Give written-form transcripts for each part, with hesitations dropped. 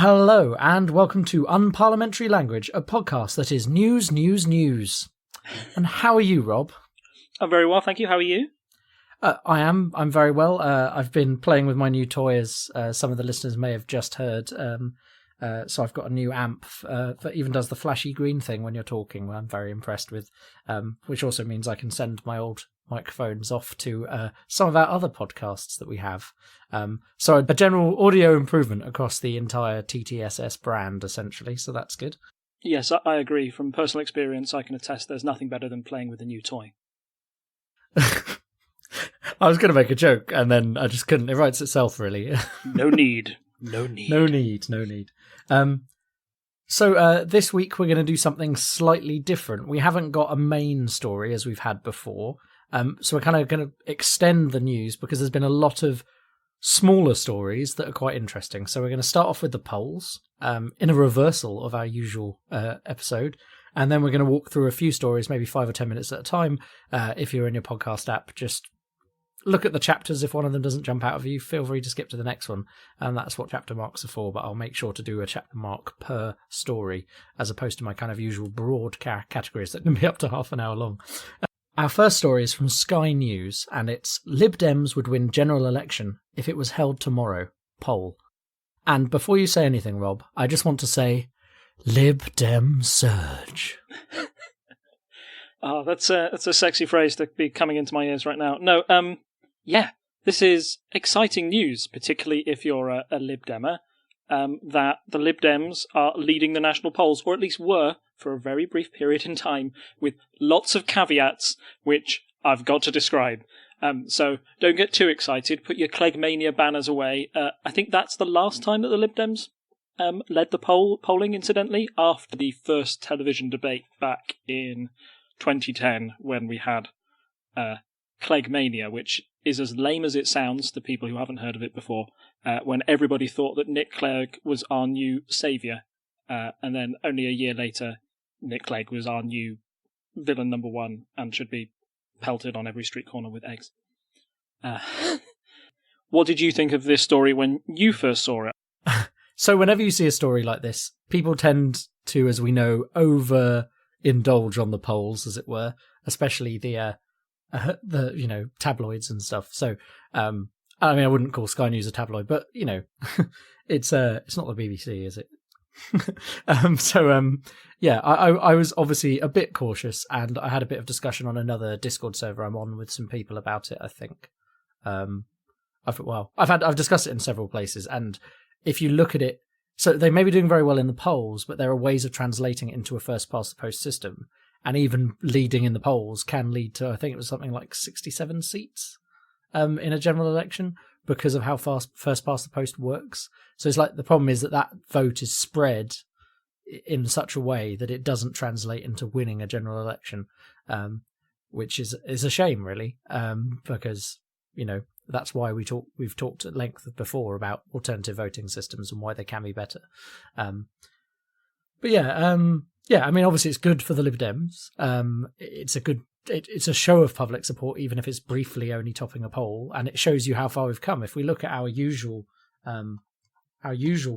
Hello, and welcome to Unparliamentary Language, a podcast that is news. And how are you, Rob? I'm very well, thank you. How are you? I'm very well. I've been playing with my new toy, as some of the listeners may have just heard. So I've got a new amp that even does the flashy green thing when you're talking. I'm very impressed with, which also means I can send my old microphones off to some of our other podcasts that we have. So a general audio improvement across the entire TTSS brand, essentially. So that's good. Yes, I agree. From personal experience, I can attest there's nothing better than playing with a new toy. I was going to make a joke, and then I just couldn't. It writes itself, really. No need. So this week we're going to do something slightly different. We haven't got a main story as we've had before. So we're kind of going to extend the news because there's been a lot of smaller stories that are quite interesting. So we're going to start off with the polls in a reversal of our usual episode. And then we're going to walk through a few stories, maybe 5 or 10 minutes at a time. If you're in your podcast app, just look at the chapters. If one of them doesn't jump out of you, feel free to skip to the next one. And that's what chapter marks are for. But I'll make sure to do a chapter mark per story, as opposed to my kind of usual broad categories that can be up to half an hour long. Our first story is from Sky News, and it's Lib Dems would win general election if it was held tomorrow. Poll. And before you say anything, Rob, I just want to say, Lib Dem surge. Oh, that's a sexy phrase to be coming into my ears right now. No, yeah, this is exciting news, particularly if you're a Lib Demer, that the Lib Dems are leading the national polls, or at least were for a very brief period in time, with lots of caveats, which I've got to describe. So don't get too excited. Put your Cleggmania banners away. I think that's the last time that the Lib Dems led the polling, incidentally, after the first television debate back in 2010, when we had Cleggmania, which is as lame as it sounds to people who haven't heard of it before, when everybody thought that Nick Clegg was our new saviour, and then only a year later, Nick Clegg was our new villain number one and should be pelted on every street corner with eggs. What did you think of this story when you first saw it? So whenever you see a story like this, people tend to, as we know, over-indulge on the polls, as it were, especially the tabloids and stuff. So, I mean, I wouldn't call Sky News a tabloid, but, it's not the BBC, is it? Yeah, I was obviously a bit cautious, and I had a bit of discussion on another Discord server I'm on with some people about it, I think. I've discussed it in several places, and if you look at it, so they may be doing very well in the polls, but there are ways of translating it into a first-past-the-post system, and even leading in the polls can lead to, I think it was something like 67 seats in a general election, because of how fast first-past-the-post works. So it's like the problem is that vote is spread in such a way that it doesn't translate into winning a general election, which is a shame, really, because, that's why we've talked at length before about alternative voting systems and why they can be better. But yeah, I mean, obviously it's good for the Lib Dems. It's a show of public support, even if it's briefly only topping a poll, and it shows you how far we've come. If we look at our usual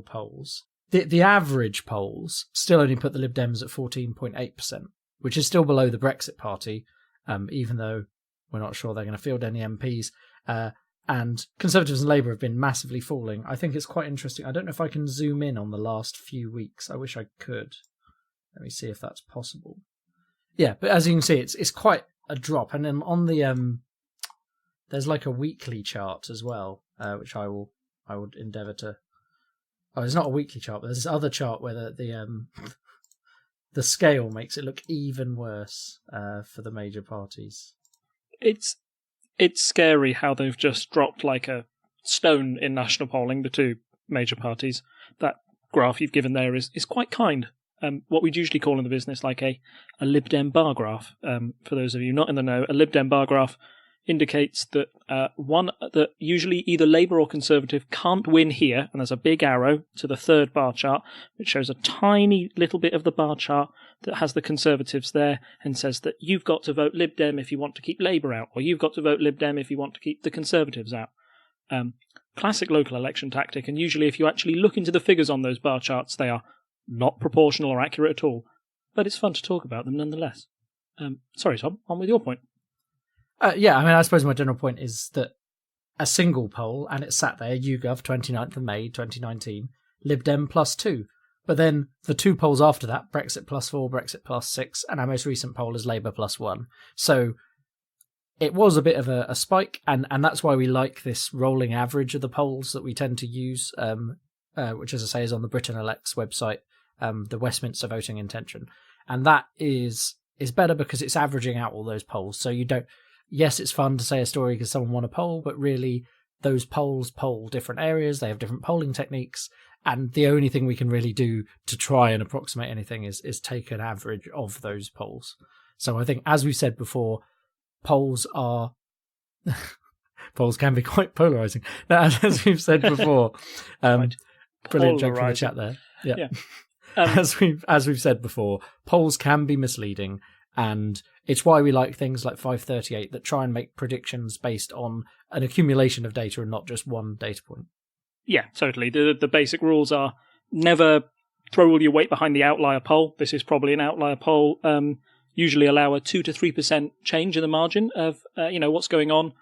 polls, the average polls still only put the Lib Dems at 14.8%, which is still below the Brexit Party, even though we're not sure they're going to field any MPs. And Conservatives and Labour have been massively falling. I think it's quite interesting. I don't know if I can zoom in on the last few weeks. I wish I could. Let me see if that's possible. Yeah, but as you can see, it's quite a drop. And then on the there's like a weekly chart as well, which I would endeavour to. Oh, it's not a weekly chart, but there's this other chart where the scale makes it look even worse for the major parties. It's scary how they've just dropped like a stone in national polling, the two major parties. That graph you've given there is quite kind. What we'd usually call in the business like a Lib Dem bar graph. For those of you not in the know, a Lib Dem bar graph indicates that that usually either Labour or Conservative can't win here, and there's a big arrow to the third bar chart, which shows a tiny little bit of the bar chart that has the Conservatives there and says that you've got to vote Lib Dem if you want to keep Labour out, or you've got to vote Lib Dem if you want to keep the Conservatives out. classic local election tactic, and usually if you actually look into the figures on those bar charts, they are not proportional or accurate at all. But it's fun to talk about them nonetheless. Sorry, Tom, on with your point. Yeah, I mean, I suppose my general point is that a single poll, and it sat there, YouGov, 29th of May 2019, Lib Dem +2. But then the 2 polls after that, Brexit +4, Brexit +6, and our most recent poll is Labour +1. So it was a bit of a spike, and that's why we like this rolling average of the polls that we tend to use, which, as I say, is on the Britain Elects website, the Westminster voting intention. And that is better because it's averaging out all those polls. So you don't... Yes, it's fun to say a story because someone won a poll, but really those polls poll different areas, they have different polling techniques, and the only thing we can really do to try and approximate anything is take an average of those polls. So I think, as we said before, polls can be quite polarising. Now, as we've said before, brilliant joke from the chat there. Yeah. As we've said before, polls can be misleading, and it's why we like things like 538 that try and make predictions based on an accumulation of data and not just one data point. Yeah, totally. The basic rules are never throw all your weight behind the outlier poll. This is probably an outlier poll. Usually allow a 2 to 3% change in the margin of what's going on.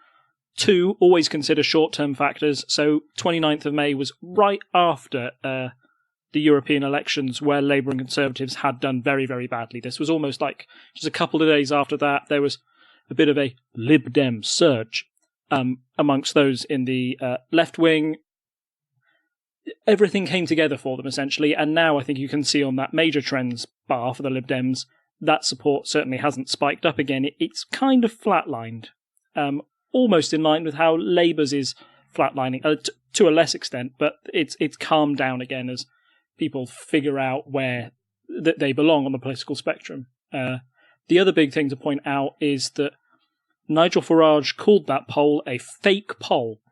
2, always consider short-term factors. So 29th of May was right after the European elections, where Labour and Conservatives had done very, very badly. This was almost like just a couple of days after that, there was a bit of a Lib Dem surge amongst those in the left wing. Everything came together for them, essentially, and now I think you can see on that major trends bar for the Lib Dems, that support certainly hasn't spiked up again. It's kind of flatlined, almost in line with how Labour's is flatlining, to a less extent, but it's calmed down again as people figure out where that they belong on the political spectrum. The other big thing to point out is that Nigel Farage called that poll a fake poll,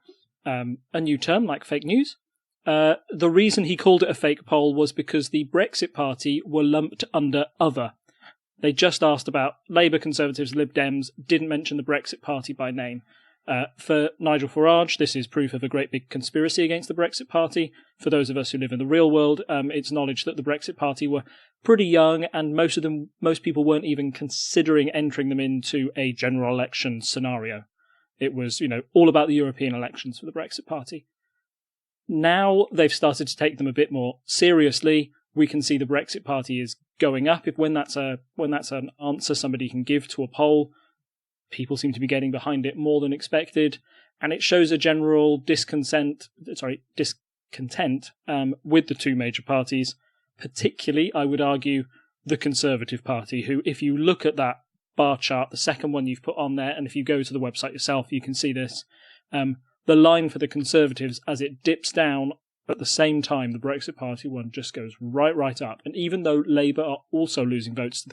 a new term like fake news. The reason he called it a fake poll was because the Brexit Party were lumped under other. They just asked about Labour, Conservatives, Lib Dems, didn't mention the Brexit Party by name. For Nigel Farage, this is proof of a great big conspiracy against the Brexit Party. For those of us who live in the real world, it's knowledge that the Brexit Party were pretty young, and most people weren't even considering entering them into a general election scenario. It was, all about the European elections for the Brexit Party. Now they've started to take them a bit more seriously. We can see the Brexit Party is going up. When that's an answer somebody can give to a poll, people seem to be getting behind it more than expected, and it shows a general discontent with the two major parties, particularly, I would argue, the Conservative Party, who, if you look at that bar chart, the second one you've put on there, and if you go to the website yourself, you can see this. The line for the Conservatives, as it dips down at the same time, the Brexit Party one just goes right up. And even though Labour are also losing votes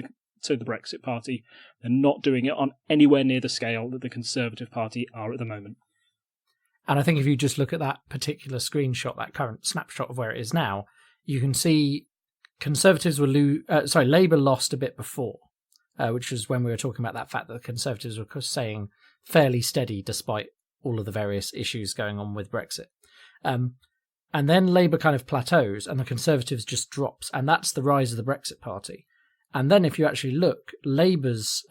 to the Brexit Party, they're not doing it on anywhere near the scale that the Conservative Party are at the moment. And I think if you just look at that particular screenshot, that current snapshot of where it is now, you can see Conservatives Labour lost a bit before, which was when we were talking about that fact that the Conservatives were saying fairly steady despite all of the various issues going on with Brexit. And then Labour kind of plateaus and the Conservatives just drops, and that's the rise of the Brexit Party. And then if you actually look, Labour is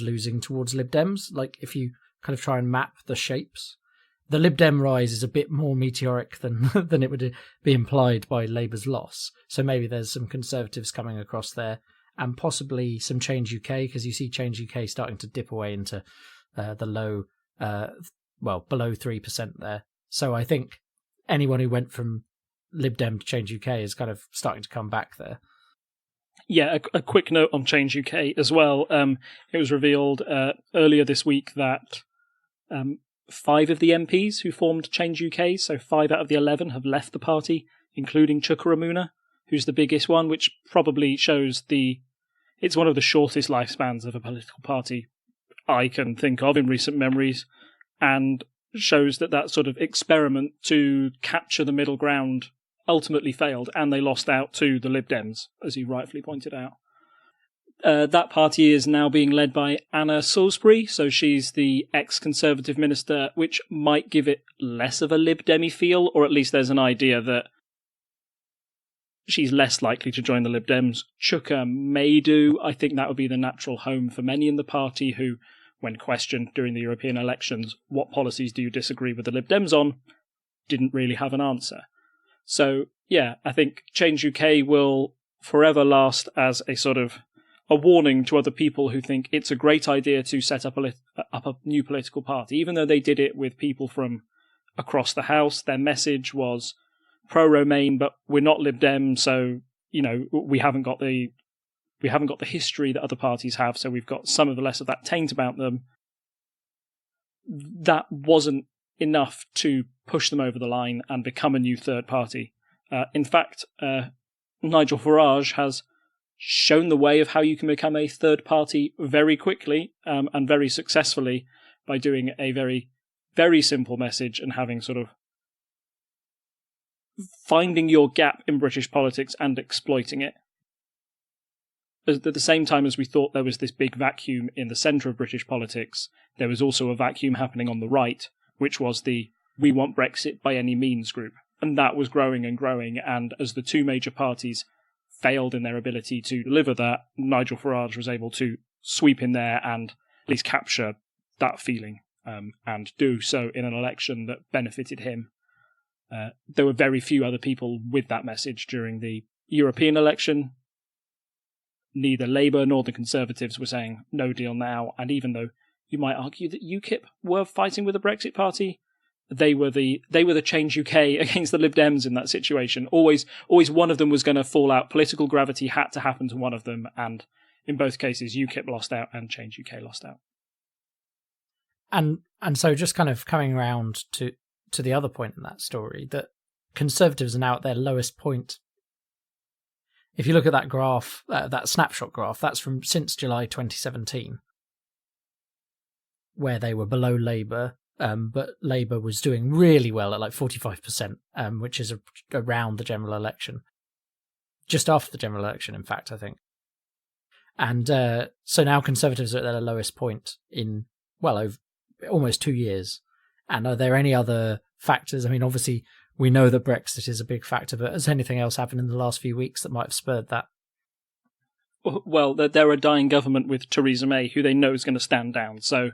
losing towards Lib Dems. Like, if you kind of try and map the shapes, the Lib Dem rise is a bit more meteoric than it would be implied by Labour's loss. So maybe there's some Conservatives coming across there, and possibly some Change UK, because you see Change UK starting to dip away into the low, below 3% there. So I think anyone who went from Lib Dem to Change UK is kind of starting to come back there. Yeah, a quick note on Change UK as well. It was revealed earlier this week that 5 of the MPs who formed Change UK, so 5 out of the 11, have left the party, including Chuka Ramuna, who's the biggest one, which probably shows it's one of the shortest lifespans of a political party I can think of in recent memories, and shows that sort of experiment to capture the middle ground ultimately failed, and they lost out to the Lib Dems, as you rightfully pointed out. That party is now being led by Anna Salisbury, so she's the ex-Conservative minister, which might give it less of a Lib Demi feel, or at least there's an idea that she's less likely to join the Lib Dems. Chuka may do. I think that would be the natural home for many in the party who, when questioned during the European elections, what policies do you disagree with the Lib Dems on, didn't really have an answer. So, yeah, I think Change UK will forever last as a sort of a warning to other people who think it's a great idea to set up a new political party. Even though they did it with people from across the House, their message was pro-Remain, but we're not Lib Dem, so, you know, we haven't got the history that other parties have, so we've got some of the less of that taint about them. That wasn't enough to push them over the line and become a new third party. In fact, Nigel Farage has shown the way of how you can become a third party very quickly and very successfully by doing a very, very simple message and having sort of finding your gap in British politics and exploiting it. At the same time as we thought there was this big vacuum in the centre of British politics, there was also a vacuum happening on the right, which was the "we want Brexit by any means" group. And that was growing and growing, and as the two major parties failed in their ability to deliver that, Nigel Farage was able to sweep in there and at least capture that feeling, and do so in an election that benefited him. There were very few other people with that message during the European election. Neither Labour nor the Conservatives were saying no deal now, and even though you might argue that UKIP were fighting with the Brexit Party, they were the Change UK against the Lib Dems in that situation. Always one of them was going to fall out. Political gravity had to happen to one of them, and in both cases, UKIP lost out and Change UK lost out. And so just kind of coming around to the other point in that story, that Conservatives are now at their lowest point. If you look at that graph, that snapshot graph, that's from since July 2017, where they were below Labour, but Labour was doing really well at like 45%, which is around the general election. Just after the general election, in fact, I think. And so now Conservatives are at their lowest point in, well, over almost 2 years. And are there any other factors? I mean, obviously, we know that Brexit is a big factor, but has anything else happened in the last few weeks that might have spurred that? Well, they're a dying government with Theresa May, who they know is going to stand down. So,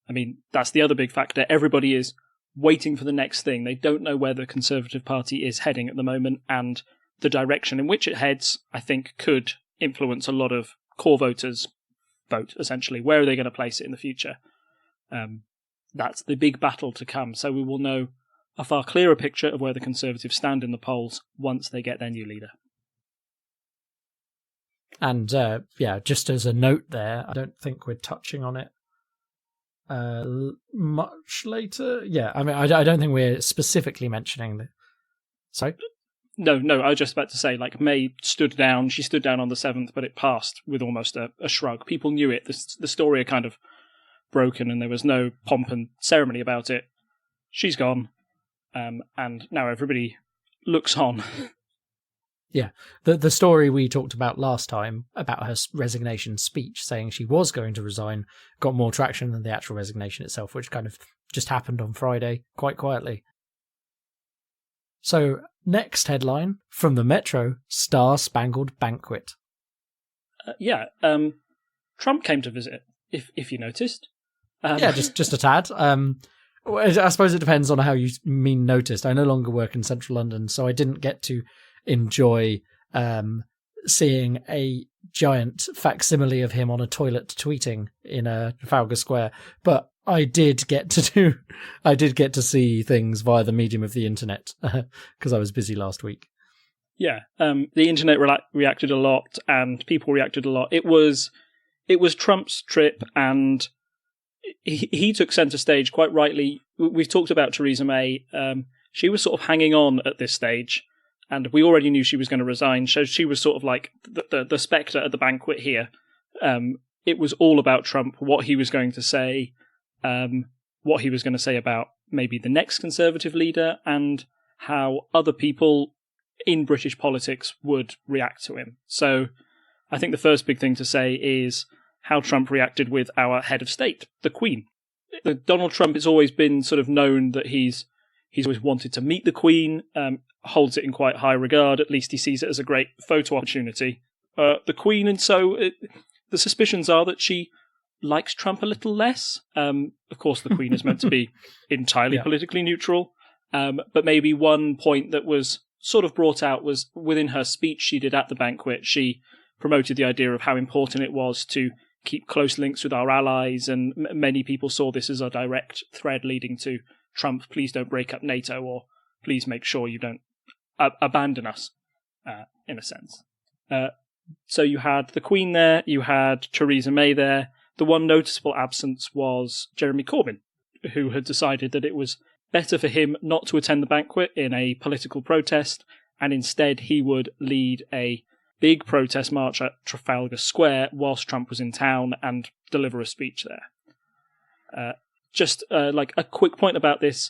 I mean, that's the other big factor. Everybody is waiting for the next thing. They don't know where the Conservative Party is heading at the moment, and the direction in which it heads, I think, could influence a lot of core voters' vote, essentially. Where are they going to place it in the future? That's the big battle to come. So we will know a far clearer picture of where the Conservatives stand in the polls once they get their new leader. And just as a note there, I don't think we're touching on it much later. Yeah, I mean, I don't think we're specifically mentioning the... Sorry? No, I was just about to say, like, May stood down. She stood down on the 7th, but it passed with almost a shrug. People knew it. The story had kind of broken, and there was no pomp and ceremony about it. She's gone, and now everybody looks on. Yeah, the story we talked about last time about her resignation speech, saying she was going to resign, got more traction than the actual resignation itself, which kind of just happened on Friday, quite quietly. So, next headline from the Metro: Star-Spangled Banquet. Trump came to visit, if you noticed. Yeah, just a tad. I suppose it depends on how you mean noticed. I no longer work in central London, so I didn't get to enjoy seeing a giant facsimile of him on a toilet tweeting in Trafalgar Square, but I did get to see things via the medium of the internet because I was busy last week. Yeah, the internet reacted a lot, and people reacted a lot. It was Trump's trip, and he took centre stage quite rightly. We've talked about Theresa May. She was sort of hanging on at this stage, and we already knew she was going to resign. So she was sort of like the spectre at the banquet here. It was all about Trump, what he was going to say, what he was going to say about maybe the next Conservative leader, and how other people in British politics would react to him. So I think the first big thing to say is how Trump reacted with our head of state, the Queen. Donald Trump has always been sort of known that he's always wanted to meet the Queen, holds it in quite high regard. At least he sees it as a great photo opportunity. The Queen, and so the suspicions are that she likes Trump a little less. Of course, the Queen is meant to be entirely politically neutral, but maybe one point that was sort of brought out was within her speech she did at the banquet. She promoted the idea of how important it was to keep close links with our allies, and many people saw this as a direct thread leading to Trump, please don't break up NATO, or please make sure you don't abandon us, in a sense. So you had the Queen there, you had Theresa May there. The one noticeable absence was Jeremy Corbyn, who had decided that it was better for him not to attend the banquet in a political protest, and instead he would lead a big protest march at Trafalgar Square whilst Trump was in town and deliver a speech there. Like a quick point about this: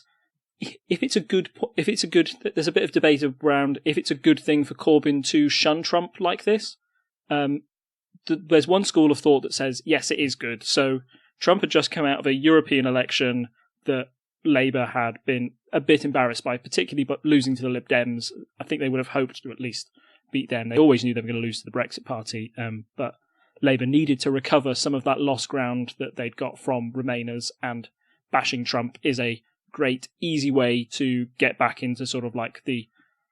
there's a bit of debate around if it's a good thing for Corbyn to shun Trump like this. There's one school of thought that says yes, it is good. So Trump had just come out of a European election that Labour had been a bit embarrassed by, particularly but losing to the Lib Dems. I think they would have hoped to at least beat them. They always knew they were going to lose to the Brexit Party, but Labour needed to recover some of that lost ground that they'd got from Remainers, and bashing Trump is a great, easy way to get back into sort of like the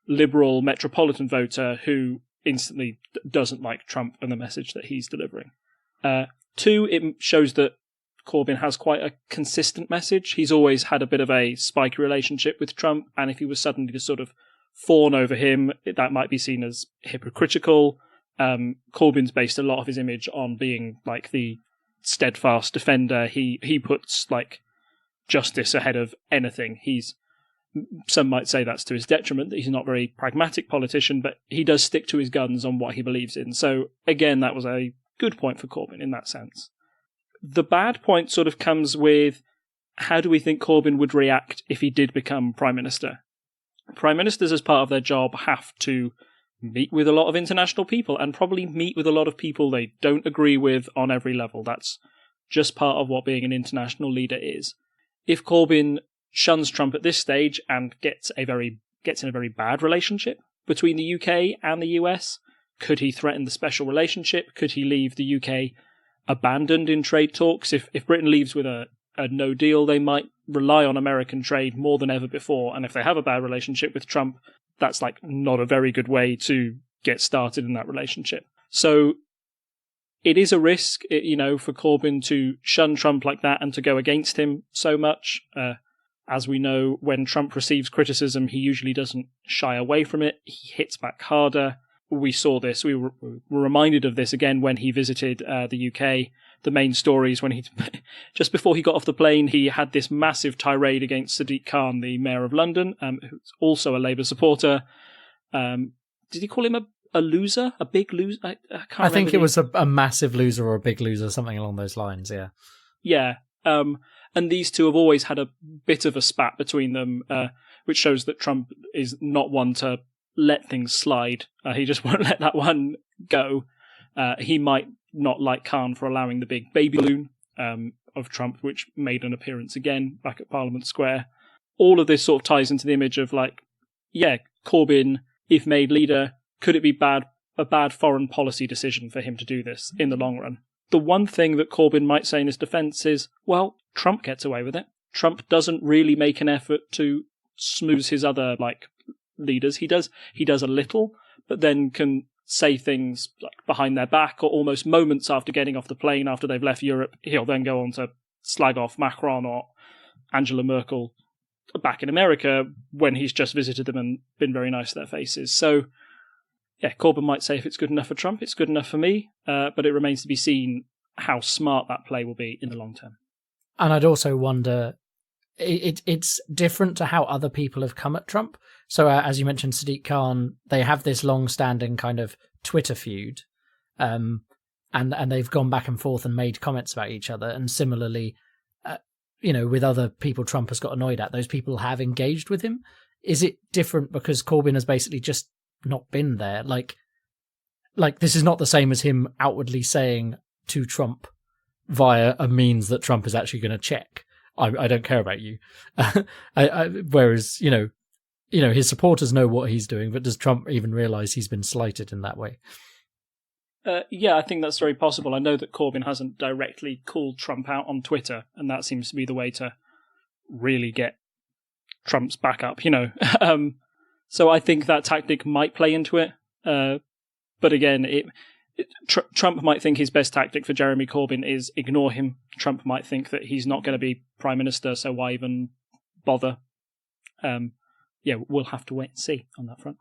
liberal metropolitan voter who instantly doesn't like Trump and the message that he's delivering. Two, it shows that Corbyn has quite a consistent message. He's always had a bit of a spiky relationship with Trump, and if he was suddenly to sort of fawn over him, that might be seen as hypocritical. Corbyn's based a lot of his image on being like the steadfast defender. He puts like justice ahead of anything. Some might say that's to his detriment, that he's not a very pragmatic politician, but he does stick to his guns on what he believes in. So again, that was a good point for Corbyn in that sense. The bad point sort of comes with, how do we think Corbyn would react if he did become Prime Minister? Prime Ministers, as part of their job, have to meet with a lot of international people, and probably meet with a lot of people they don't agree with on every level. That's just part of what being an international leader is. If Corbyn shuns Trump at this stage and gets in a very bad relationship between the UK and the US, could he threaten the special relationship? Could he leave the UK abandoned in trade talks? If Britain leaves with a no deal, they might rely on American trade more than ever before. And if they have a bad relationship with Trump, that's like not a very good way to get started in that relationship. So it is a risk, for Corbyn to shun Trump like that and to go against him so much. As we know, when Trump receives criticism, he usually doesn't shy away from it. He hits back harder. We saw this. We were reminded of this again when he visited the UK. The main stories when just before he got off the plane, he had this massive tirade against Sadiq Khan, the mayor of London, who's also a Labour supporter. Did he call him a loser? A big loser? I can't remember. I think it was a massive loser or a big loser, something along those lines, yeah. Yeah. And these two have always had a bit of a spat between them, which shows that Trump is not one to let things slide. He just won't let that one go. He might not like Khan for allowing the big baby balloon of Trump, which made an appearance again back at Parliament Square. All of this sort of ties into the image of Corbyn, if made leader, could it be a bad foreign policy decision for him to do this in the long run? The one thing that Corbyn might say in his defence is, well, Trump gets away with it. Trump doesn't really make an effort to smooth his other leaders. He does a little, but then can say things behind their back, or almost moments after getting off the plane after they've left Europe, he'll then go on to slag off Macron or Angela Merkel back in America when he's just visited them and been very nice to their faces. So yeah, Corbyn might say if it's good enough for Trump, it's good enough for me, but it remains to be seen how smart that play will be in the long term. And I'd also wonder, it's different to how other people have come at Trump. So as you mentioned, Sadiq Khan, they have this long-standing kind of Twitter feud, and they've gone back and forth and made comments about each other. And similarly, with other people Trump has got annoyed at, those people have engaged with him. Is it different because Corbyn has basically just not been there? Like like, this is not the same as him outwardly saying to Trump via a means that Trump is actually going to check, I don't care about you. Whereas, his supporters know what he's doing, but does Trump even realise he's been slighted in that way? Yeah, I think that's very possible. I know that Corbyn hasn't directly called Trump out on Twitter, and that seems to be the way to really get Trump's back up, So I think that tactic might play into it. But again, Trump might think his best tactic for Jeremy Corbyn is ignore him. Trump might think that he's not going to be Prime Minister, so why even bother? We'll have to wait and see on that front.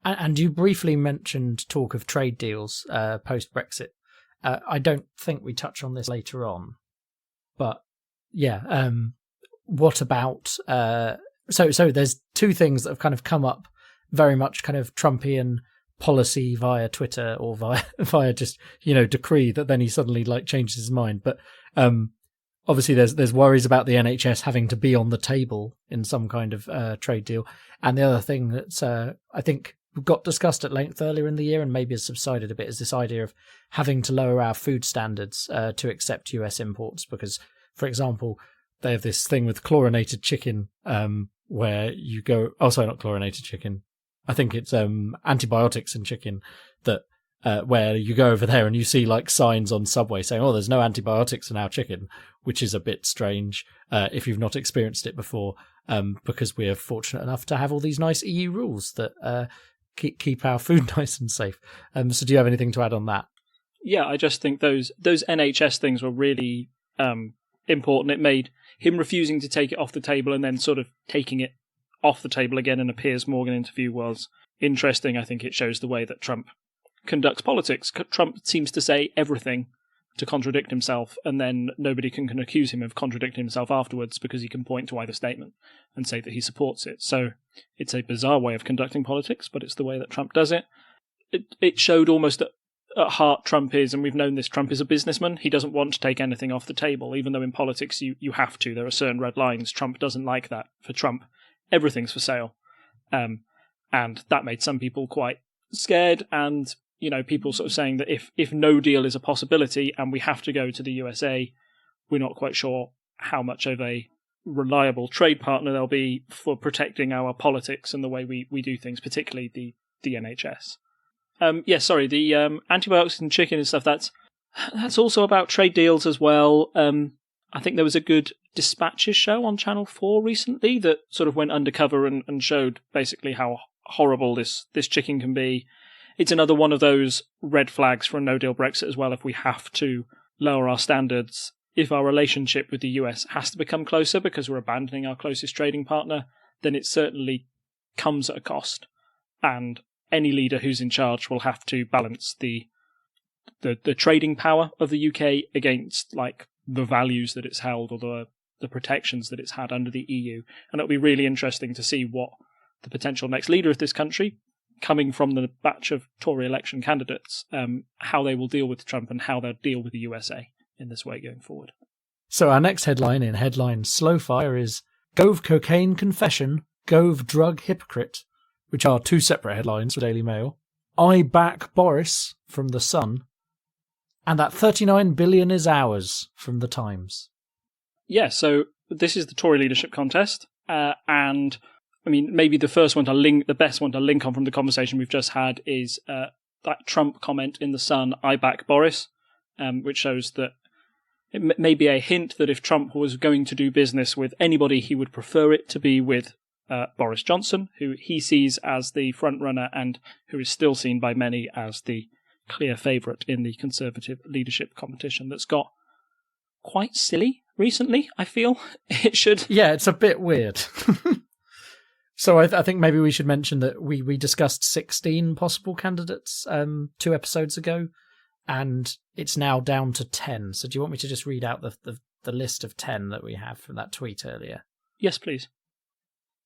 And you briefly mentioned talk of trade deals post-Brexit. I don't think we touch on this later on. But, what about... So there's two things that have kind of come up very much kind of Trumpian policy via Twitter or via just, decree that then he suddenly changes his mind. But obviously there's worries about the NHS having to be on the table in some kind of trade deal. And the other thing that's I think got discussed at length earlier in the year and maybe has subsided a bit is this idea of having to lower our food standards to accept US imports. Because, for example, they have this thing with chlorinated chicken where you go... Oh, sorry, not chlorinated chicken. I think it's antibiotics in chicken that where you go over there and you see signs on Subway saying, "Oh, there's no antibiotics in our chicken," which is a bit strange if you've not experienced it before, because we're fortunate enough to have all these nice EU rules that keep our food nice and safe. So, do you have anything to add on that? Yeah, I just think those NHS things were really important. It made him refusing to take it off the table and then sort of taking it off the table again in a Piers Morgan interview was interesting. I think it shows the way that Trump conducts politics. Trump seems to say everything to contradict himself, and then nobody can accuse him of contradicting himself afterwards because he can point to either statement and say that he supports it. So it's a bizarre way of conducting politics, but it's the way that Trump does it. It showed almost at heart Trump is, and we've known this, Trump is a businessman. He doesn't want to take anything off the table, even though in politics you have to. There are certain red lines. Trump doesn't like that. For Trump, everything's for sale. And that made some people quite scared, and people sort of saying that if no deal is a possibility and we have to go to the USA, we're not quite sure how much of a reliable trade partner they'll be for protecting our politics and the way we do things, particularly the NHS. The antibiotics in chicken and stuff, that's also about trade deals as well. I think there was a good Dispatches show on Channel 4 recently that sort of went undercover and showed basically how horrible this chicken can be. It's another one of those red flags for a no-deal Brexit as well. If we have to lower our standards, if our relationship with the US has to become closer because we're abandoning our closest trading partner, then it certainly comes at a cost. And any leader who's in charge will have to balance the trading power of the UK against the values that it's held or the protections that it's had under the EU. And it'll be really interesting to see what the potential next leader of this country, coming from the batch of Tory election candidates, how they will deal with Trump and how they'll deal with the USA in this way going forward. So our next headline in Headline Slowfire is Gove Cocaine Confession, Gove Drug Hypocrite, which are two separate headlines for Daily Mail. I back Boris from The Sun, and that 39 billion is ours from The Times. Yeah, so this is the Tory leadership contest, and I mean, maybe the best one to link on from the conversation we've just had is that Trump comment in The Sun, I back Boris, which shows that it may be a hint that if Trump was going to do business with anybody, he would prefer it to be with Boris Johnson, who he sees as the front runner and who is still seen by many as the clear favourite in the Conservative leadership competition that's got quite silly recently, I feel. It should. Yeah, it's a bit weird. So I think maybe we should mention that we discussed 16 possible candidates 2 episodes ago, and it's now down to 10. So do you want me to just read out the list of 10 that we have from that tweet earlier? Yes, please.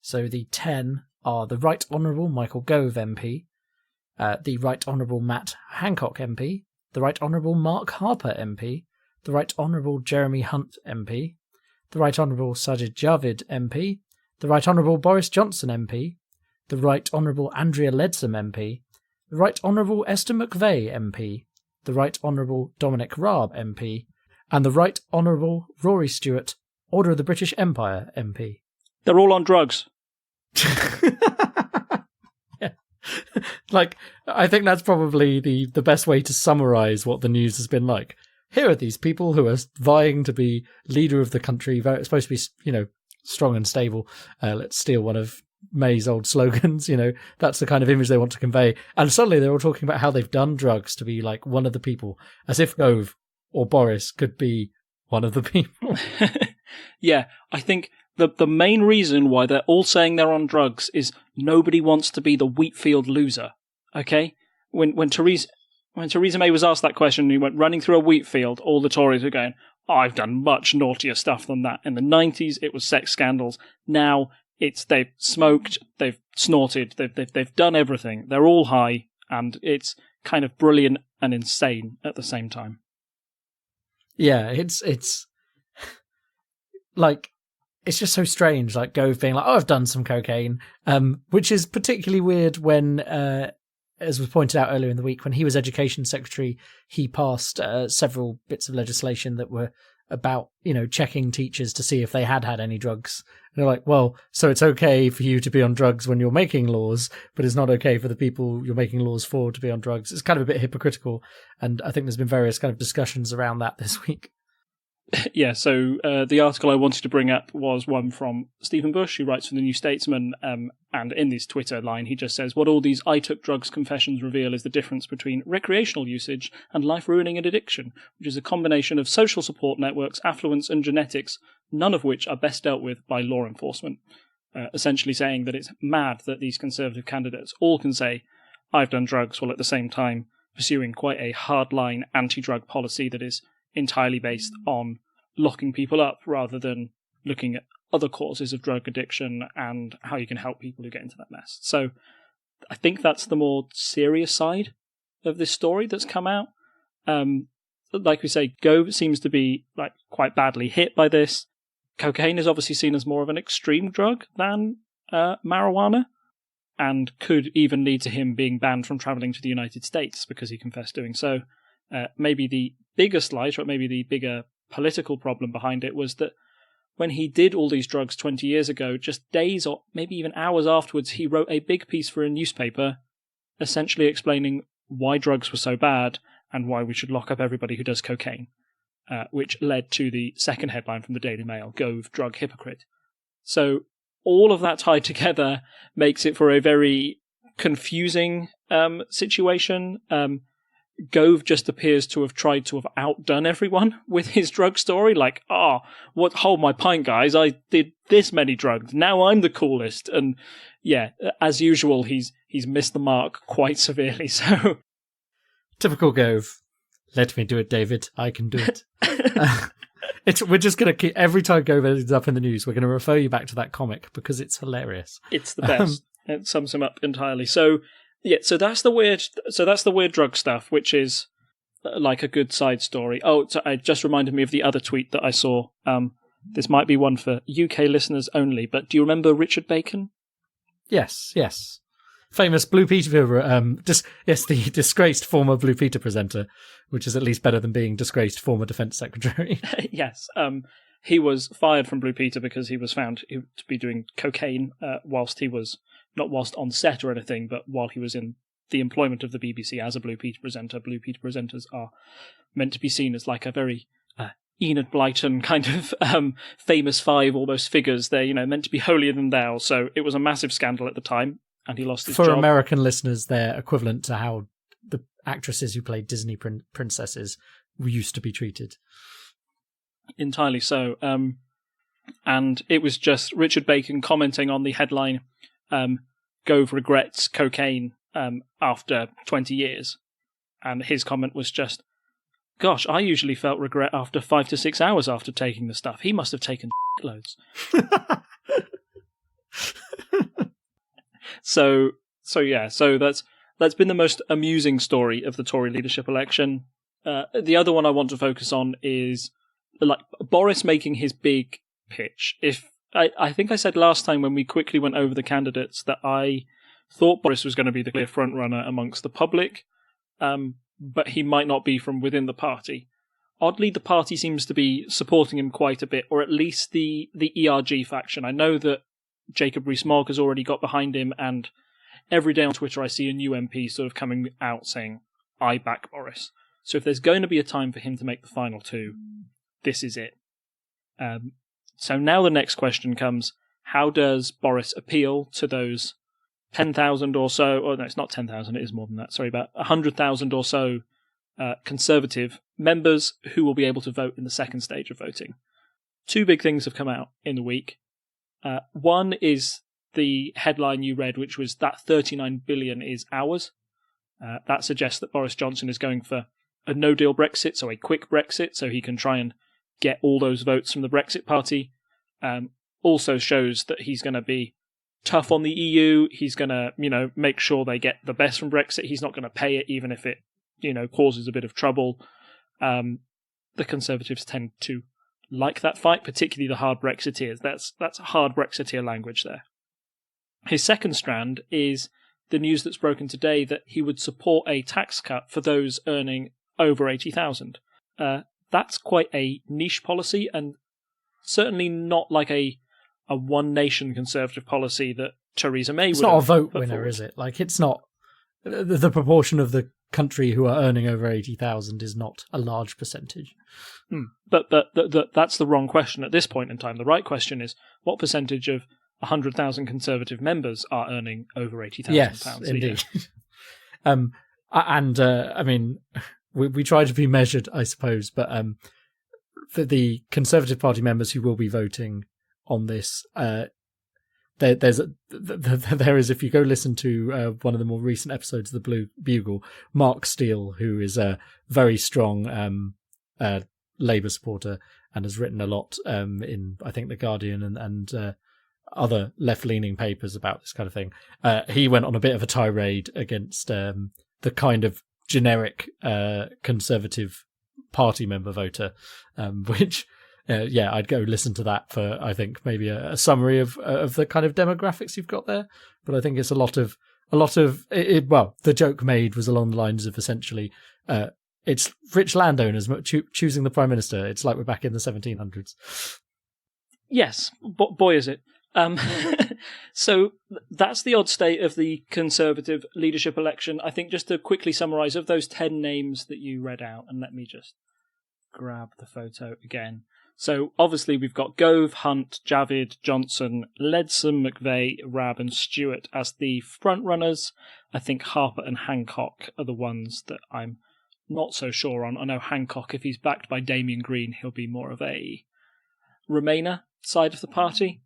So the 10 are the Right Honourable Michael Gove MP, the Right Honourable Matt Hancock MP, the Right Honourable Mark Harper MP, the Right Honourable Jeremy Hunt MP, the Right Honourable Sajid Javid MP, the Right Honourable Boris Johnson MP, the Right Honourable Andrea Leadsom MP, the Right Honourable Esther McVeigh MP, the Right Honourable Dominic Raab MP, and the Right Honourable Rory Stewart, Order of the British Empire MP. They're all on drugs. Yeah. Like, I think that's probably the best way to summarise what the news has been like. Here are these people who are vying to be leader of the country, supposed to be, strong and stable. Let's steal one of May's old slogans, that's the kind of image they want to convey. And suddenly they're all talking about how they've done drugs to be like one of the people, as if Gove or Boris could be one of the people. Yeah, I think the main reason why they're all saying they're on drugs is nobody wants to be the Wheatfield loser, okay? When Theresa May was asked that question and he went running through a wheat field, all the Tories were going, I've done much naughtier stuff than that. In the 90s, it was sex scandals. Now, it's they've smoked, they've snorted, they've done everything. They're all high, and it's kind of brilliant and insane at the same time. Yeah, it's like, it's just so strange, like Gove being like, I've done some cocaine, which is particularly weird when, as was pointed out earlier in the week, when he was Education Secretary, he passed several bits of legislation that were about, checking teachers to see if they had any drugs. And they're like, well, so it's okay for you to be on drugs when you're making laws, but it's not okay for the people you're making laws for to be on drugs. It's kind of a bit hypocritical, and I think there's been various kind of discussions around that this week. Yeah, so the article I wanted to bring up was one from Stephen Bush, who writes for the New Statesman, and in this Twitter line he just says, what all these I took drugs confessions reveal is the difference between recreational usage and life-ruining addiction, which is a combination of social support networks, affluence and genetics, none of which are best dealt with by law enforcement. Essentially saying that it's mad that these Conservative candidates all can say, I've done drugs, while at the same time pursuing quite a hardline anti-drug policy that is entirely based on locking people up rather than looking at other causes of drug addiction and how you can help people who get into that mess. So I think that's the more serious side of this story that's come out. Like we say, Gove seems to be like quite badly hit by this. Cocaine is obviously seen as more of an extreme drug than marijuana, and could even lead to him being banned from travelling to the United States because he confessed doing so. Maybe the biggest light, or maybe the bigger political problem behind it, was that when he did all these drugs 20 years ago, just days or maybe even hours afterwards, he wrote a big piece for a newspaper essentially explaining why drugs were so bad and why we should lock up everybody who does cocaine, which led to the second headline from the Daily Mail, Gove, drug hypocrite. So all of that tied together makes it for a very confusing situation. Gove just appears to have tried to have outdone everyone with his drug story. Like, hold my pint, guys. I did this many drugs. Now I'm the coolest. And yeah, as usual, he's missed the mark quite severely. So typical Gove. Let me do it, David. I can do it. We're just going to keep, every time Gove ends up in the news, we're going to refer you back to that comic because it's hilarious. It's the best. It sums him up entirely. So yeah, so that's the weird drug stuff, which is like a good side story. Oh, so it just reminded me of the other tweet that I saw. This might be one for UK listeners only, but do you remember Richard Bacon? Yes. Famous Blue Peter, the disgraced former Blue Peter presenter, which is at least better than being disgraced former Defence Secretary. Yes. He was fired from Blue Peter because he was found to be doing cocaine whilst he was, not whilst on set or anything, but while he was in the employment of the BBC as a Blue Peter presenter. Blue Peter presenters are meant to be seen as like a very Enid Blyton kind of famous five almost figures. They're, meant to be holier than thou. So it was a massive scandal at the time, and he lost his job. For American listeners, they're equivalent to how the actresses who played Disney princesses used to be treated. Entirely so. And it was just Richard Bacon commenting on the headline, Gove regrets cocaine after 20 years. And his comment was just, gosh, I usually felt regret after 5 to 6 hours after taking the stuff. He must have taken loads. So that's been the most amusing story of the Tory leadership election. The other one I want to focus on is like Boris making his big pitch. I think I said last time when we quickly went over the candidates that I thought Boris was going to be the clear front runner amongst the public, but he might not be from within the party. Oddly, the party seems to be supporting him quite a bit, or at least the ERG faction. I know that Jacob Rees-Mogg has already got behind him, and every day on Twitter I see a new MP sort of coming out saying, I back Boris. So if there's going to be a time for him to make the final two, this is it. So now the next question comes, how does Boris appeal to those 10,000 or so, or no, it's not 10,000, it is more than that, sorry, about 100,000 or so Conservative members who will be able to vote in the second stage of voting? Two big things have come out in the week. One is the headline you read, which was that 39 billion is ours. That suggests that Boris Johnson is going for a no-deal Brexit, so a quick Brexit, so he can try and get all those votes from the Brexit party. Also shows that he's going to be tough on the EU. He's going to, make sure they get the best from Brexit. He's not going to pay it, even if it, causes a bit of trouble. The Conservatives tend to like that fight, particularly the hard Brexiteers. That's hard Brexiteer language there. His second strand is the news that's broken today that he would support a tax cut for those earning over 80,000. That's quite a niche policy, and certainly not like a one nation Conservative policy that Theresa May would. It's not a vote winner, forward. Is it? Like, it's not the proportion of the country who are earning over 80,000 is not a large percentage. But that's the wrong question at this point in time. The right question is, what percentage of 100,000 Conservative members are earning over 80,000 yes, pounds indeed. I mean, we try to be measured, I suppose, but for the Conservative Party members who will be voting on this, there is, if you go listen to one of the more recent episodes of the Blue Bugle, Mark Steele, who is a very strong Labour supporter and has written a lot in, I think, The Guardian and other left-leaning papers about this kind of thing. He went on a bit of a tirade against the kind of generic Conservative Party member voter, which... I'd go listen to that for, I think, maybe a summary of the kind of demographics you've got there. But I think it's a lot of the joke made was along the lines of essentially, it's rich landowners choosing the Prime Minister. It's like we're back in the 1700s. Yes, boy is it. So that's the odd state of the Conservative leadership election. I think just to quickly summarise, of those 10 names that you read out, and let me just grab the photo again. So obviously we've got Gove, Hunt, Javid, Johnson, Leadsom, McVeigh, Rabb and Stewart as the front runners. I think Harper and Hancock are the ones that I'm not so sure on. I know Hancock, if he's backed by Damien Green, he'll be more of a Remainer side of the party.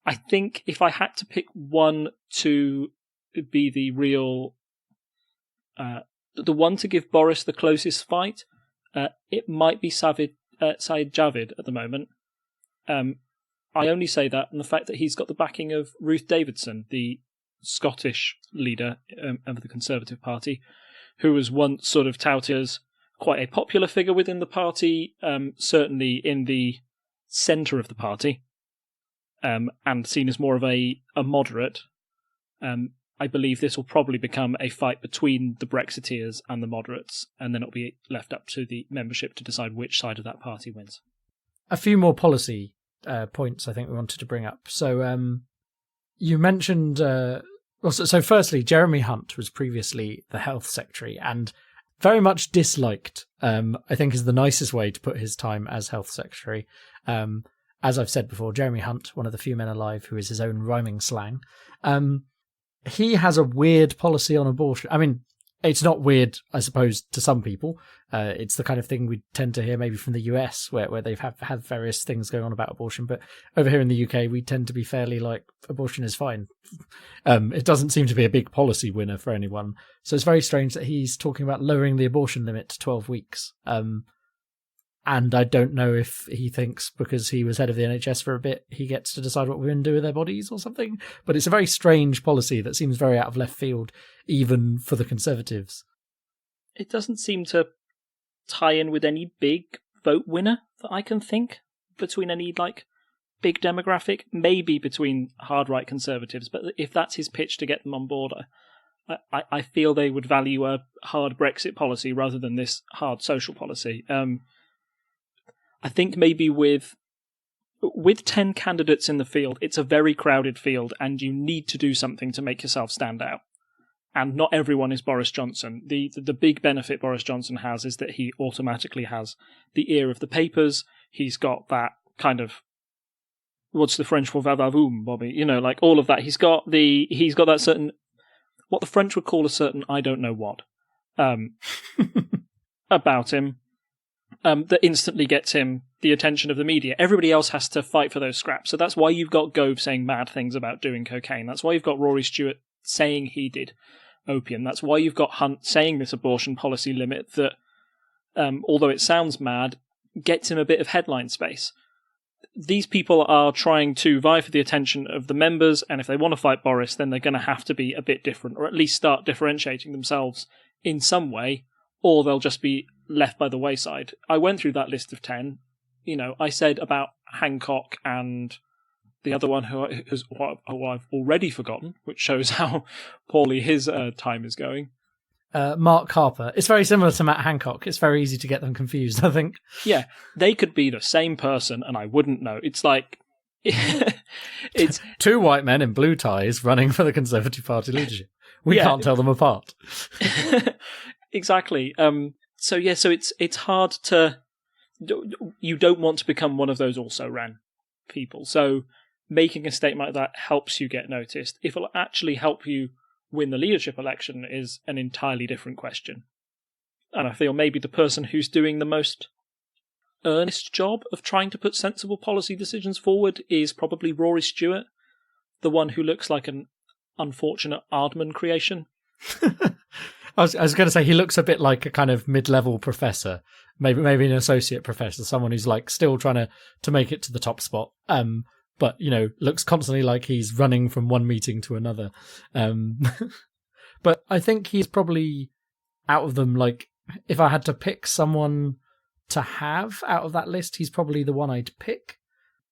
I think if I had to pick one to be the real... the one to give Boris the closest fight, it might be Said Javid at the moment. I only say that on the fact that he's got the backing of Ruth Davidson, the Scottish leader of the Conservative Party, who was once sort of touted as quite a popular figure within the party, certainly in the centre of the party, and seen as more of a moderate. I believe this will probably become a fight between the Brexiteers and the moderates, and then it'll be left up to the membership to decide which side of that party wins. A few more policy points I think we wanted to bring up. So you mentioned... So firstly, Jeremy Hunt was previously the Health Secretary and very much disliked, I think is the nicest way to put his time as Health Secretary. As I've said before, Jeremy Hunt, one of the few men alive who is his own rhyming slang. He has a weird policy on abortion. I mean, it's not weird, I suppose, to some people. It's the kind of thing we tend to hear maybe from the US, where they've had various things going on about abortion. But over here in the UK, we tend to be fairly like, abortion is fine. It doesn't seem to be a big policy winner for anyone. So it's very strange that he's talking about lowering the abortion limit to 12 weeks. And I don't know if he thinks because he was head of the NHS for a bit, he gets to decide what women do with their bodies or something. But it's a very strange policy that seems very out of left field, even for the Conservatives. It doesn't seem to tie in with any big vote winner that I can think between any big demographic, maybe between hard-right conservatives, but if that's his pitch to get them on board, I feel they would value a hard Brexit policy rather than this hard social policy. I think maybe with 10 candidates in the field, it's a very crowded field, and you need to do something to make yourself stand out. And not everyone is Boris Johnson. The big benefit Boris Johnson has is that he automatically has the ear of the papers. He's got that kind of, what's the French for va-va-voom, Bobby? You know, like all of that. He's got that certain, what the French would call a certain I don't know what, about him, that instantly gets him the attention of the media. Everybody else has to fight for those scraps. So that's why you've got Gove saying mad things about doing cocaine. That's why you've got Rory Stewart saying he did opium. That's why you've got Hunt saying this abortion policy limit that, although it sounds mad, gets him a bit of headline space. These people are trying to vie for the attention of the members, and if they want to fight Boris, then they're going to have to be a bit different, or at least start differentiating themselves in some way, or they'll just be left by the wayside. I went through that list of 10. You know, I said about Hancock and the other one who I've already forgotten, which shows how poorly his time is going. Mark Harper. It's very similar to Matt Hancock. It's very easy to get them confused, I think. Yeah, they could be the same person and I wouldn't know. It's like... it's two white men in blue ties running for the Conservative Party leadership. We can't tell them apart. Exactly. So it's hard to... You don't want to become one of those also-ran people. So making a statement like that helps you get noticed. If it'll actually help you win the leadership election is an entirely different question. And I feel maybe the person who's doing the most earnest job of trying to put sensible policy decisions forward is probably Rory Stewart, the one who looks like an unfortunate Aardman creation. I was going to say he looks a bit like a kind of mid-level professor, maybe an associate professor, someone who's like still trying to make it to the top spot. But, you know, looks constantly like he's running from one meeting to another. But I think he's probably, out of them, like, if I had to pick someone to have out of that list, he's probably the one I'd pick.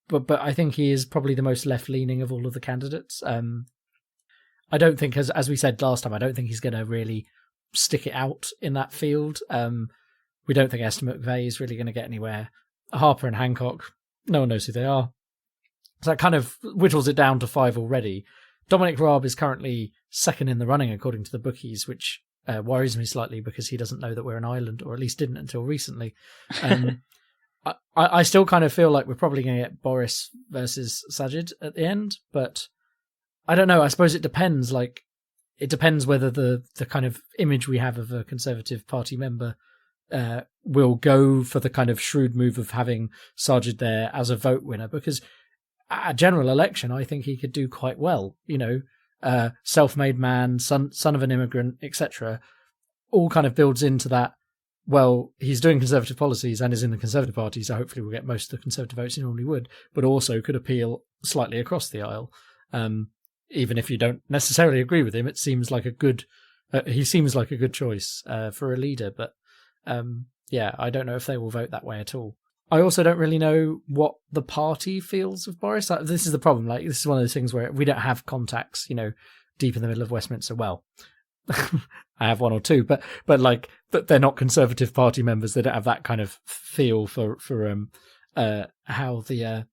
But I think he is probably the most left-leaning of all of the candidates. I don't think, as we said last time, I don't think he's going to really stick it out in that field. We don't think Esther McVeigh is really going to get anywhere. Harper and Hancock, no one knows who they are. So that kind of whittles it down to 5 already. Dominic Raab is currently second in the running, according to the bookies, which worries me slightly because he doesn't know that we're an island, or at least didn't until recently. I still kind of feel like we're probably going to get Boris versus Sajid at the end, but I don't know. I suppose it depends. Like, it depends whether the kind of image we have of a Conservative Party member will go for the kind of shrewd move of having Sajid there as a vote winner, because at a general election, I think he could do quite well. You know, self-made man, son of an immigrant, etc. All kind of builds into that. Well, he's doing Conservative policies and is in the Conservative Party, so hopefully we'll get most of the Conservative votes he normally would, but also could appeal slightly across the aisle. Even if you don't necessarily agree with him, it seems like he seems like a good choice for a leader. But I don't know if they will vote that way at all. I also don't really know what the party feels of Boris. This is the problem. Like, this is one of those things where we don't have contacts, you know, deep in the middle of Westminster. Well, I have one or two, but they're not Conservative Party members. They don't have that kind of feel for how the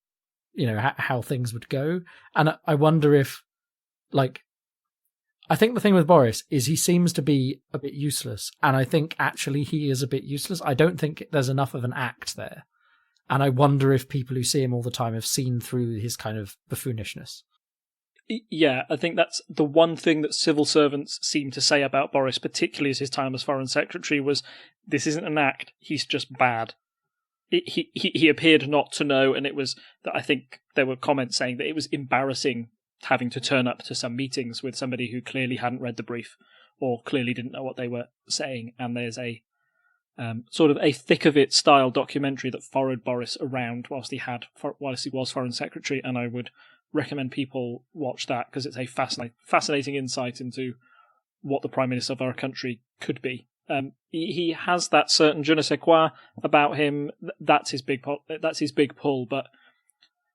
how things would go. And I wonder if, like, I think the thing with Boris is he seems to be a bit useless, and I think actually he is a bit useless. I don't think there's enough of an act there. And I wonder if people who see him all the time have seen through his kind of buffoonishness. Yeah, I think that's the one thing that civil servants seem to say about Boris, particularly as his time as Foreign Secretary, was this isn't an act, he's just bad. He appeared not to know, and it was that I think there were comments saying that it was embarrassing having to turn up to some meetings with somebody who clearly hadn't read the brief or clearly didn't know what they were saying. And there's a sort of a thick of it style documentary that followed Boris around whilst he was Foreign Secretary, and I would recommend people watch that because it's a fascinating insight into what the Prime Minister of our country could be. He has that certain je ne sais quoi about him. That's his big pull, but